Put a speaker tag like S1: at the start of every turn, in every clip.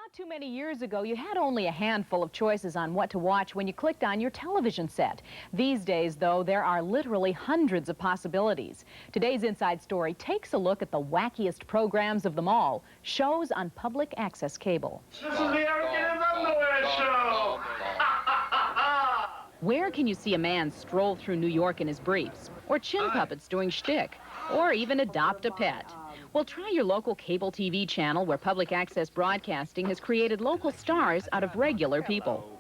S1: Not too many years ago, you had only a handful of choices on what to watch when you clicked on your television set. These days, though, there are literally hundreds of possibilities. Today's Inside Story takes a look at the wackiest programs of them all, shows on public access cable.
S2: This is the American Underwear Show!
S1: Where can you see a man stroll through New York in his briefs, or chin puppets doing shtick, or even adopt a pet? Well, try your local cable TV channel where public access broadcasting has created local stars out of regular people.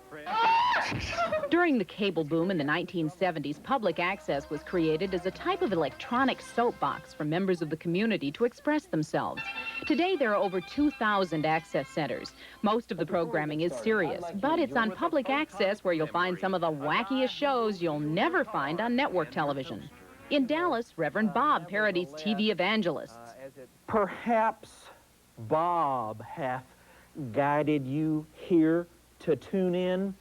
S1: During the cable boom in the 1970s, public access was created as a type of electronic soapbox for members of the community to express themselves. Today, there are over 2,000 access centers. Most of the programming is serious, but it's on public access where you'll find some of the wackiest shows you'll never find on network television. In Dallas, Reverend Bob parodies TV evangelists.
S3: Perhaps Bob hath guided you here to tune in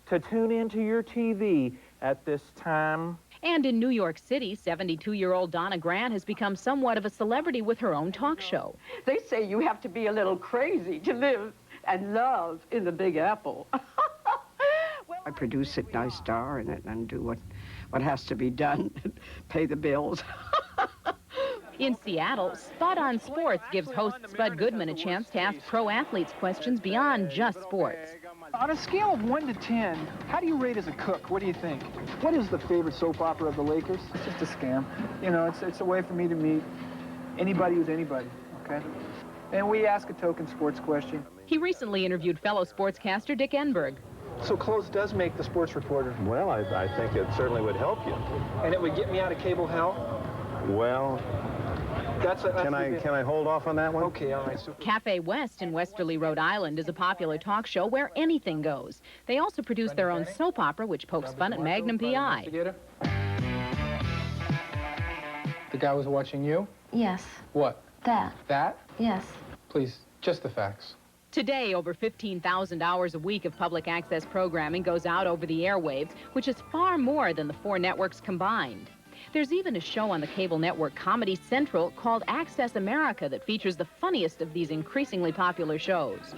S3: to your TV at this time.
S1: And in New York City, 72-year-old Donna Grant has become somewhat of a celebrity with her own talk show.
S4: They say you have to be a little crazy to live and love in the Big Apple. I produce it, I star in it, and do what has to be done, pay the bills.
S1: In Seattle, Spud on Sports gives host Spud Goodman a chance to ask pro athletes questions beyond just sports.
S5: On a scale of 1 to 10, how do you rate as a cook? What do you think? What is the favorite soap opera of the Lakers? It's just a scam. You know, it's a way for me to meet anybody with anybody, okay? And we ask a token sports question.
S1: He recently interviewed fellow sportscaster Dick Enberg.
S5: So clothes does make the sports reporter.
S6: Well, I think it certainly would help you.
S5: And it would get me out of cable hell?
S6: Well, can I hold off on that one?
S5: Okay, all right. Super.
S1: Cafe West in Westerly, Rhode Island is a popular talk show where anything goes. They also produce their own soap opera, which pokes fun at Magnum PI.
S5: The guy was watching you?
S7: Yes.
S5: What?
S7: That.
S5: That?
S7: Yes.
S5: Please, just the facts.
S1: Today, over 15,000 hours a week of public access programming goes out over the airwaves, which is far more than the 4 networks combined. There's even a show on the cable network Comedy Central called Access America that features the funniest of these increasingly popular shows.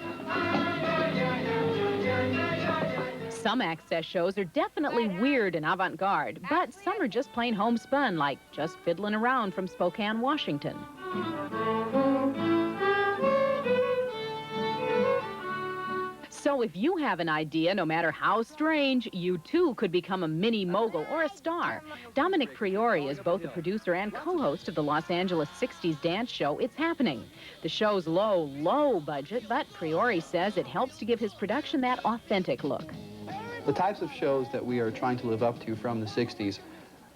S1: Some access shows are definitely weird and avant-garde, but some are just plain homespun, like Just Fiddling Around from Spokane, Washington. So if you have an idea, no matter how strange, you too could become a mini mogul or a star. Dominic Priori is both a producer and co-host of the Los Angeles 60s dance show It's Happening. The show's low budget, but Priori says it helps to give his production that authentic look.
S8: The types of shows that we are trying to live up to from the 60s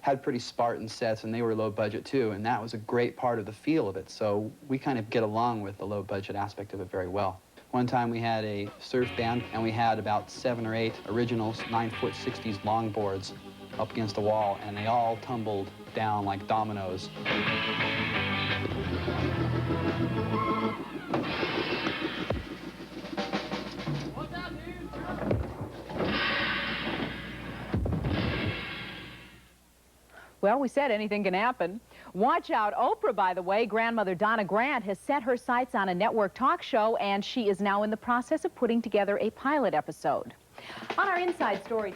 S8: had pretty Spartan sets, and they were low budget too, and that was a great part of the feel of it. So we kind of get along with the low budget aspect of it very well. One time we had a surf band, and we had about 7 or 8 original 9-foot 60s longboards up against the wall, and they all tumbled down like dominoes.
S1: Well, we said anything can happen. Watch out, Oprah, by the way. Grandmother Donna Grant has set her sights on a network talk show, and she is now in the process of putting together a pilot episode. On our Inside Story...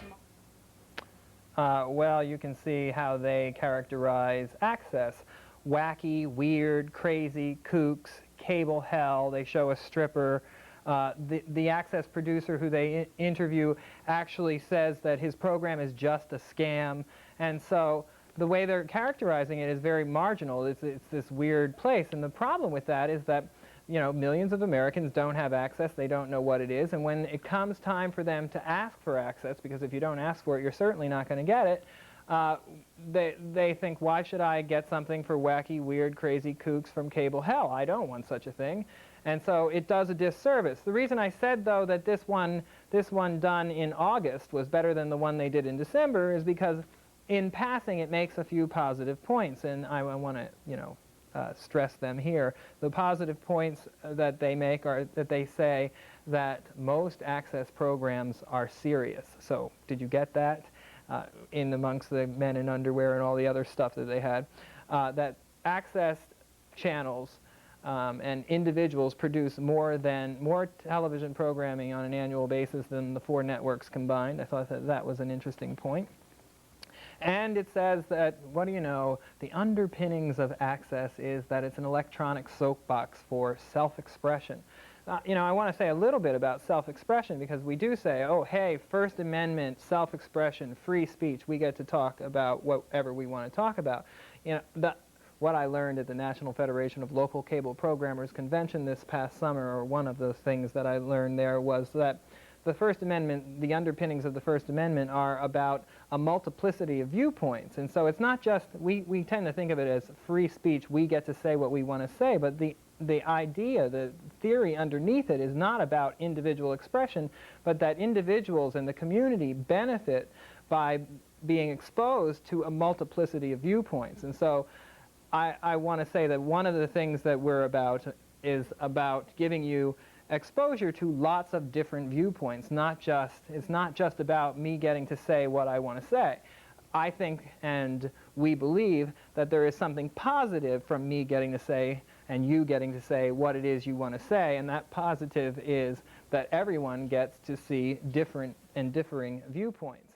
S9: Well, you can see how they characterize access. Wacky, weird, crazy, kooks, cable hell. They show a stripper. The access producer who they interview actually says that his program is just a scam, and so the way they're characterizing it is very marginal. It's this weird place, and the problem with that is that, you know, millions of Americans don't have access. They don't know what it is, and when it comes time for them to ask for access, because if you don't ask for it, you're certainly not going to get it, they think, why should I get something for wacky, weird, crazy kooks from cable hell? I don't want such a thing. And so it does a disservice. The reason I said, though, that this one done in August was better than the one they did in December is because in passing it makes a few positive points, and I want to, you know, stress them here. The positive points that they make are that they say that most access programs are serious. So did you get that? In amongst the men in underwear and all the other stuff that they had, that access channels and individuals produce more television programming on an annual basis than the 4 networks combined. I thought that was an interesting point. And it says that, what do you know, the underpinnings of access is that it's an electronic soapbox for self-expression. You know, I want to say a little bit about self-expression, because we do say, oh, hey, First Amendment, self-expression, free speech, we get to talk about whatever we want to talk about. You know, what I learned at the National Federation of Local Cable Programmers Convention this past summer, or one of the things that I learned there, was that the First Amendment, the underpinnings of the First Amendment are about a multiplicity of viewpoints. And so it's not just, we tend to think of it as free speech, we get to say what we want to say, but the idea, the theory underneath it is not about individual expression, but that individuals in the community benefit by being exposed to a multiplicity of viewpoints. And so I want to say that one of the things that we're about is about giving you exposure to lots of different viewpoints. It's not just about me getting to say what I want to say. I think, and we believe, that there is something positive from me getting to say and you getting to say what it is you want to say, and that positive is that everyone gets to see different and differing viewpoints.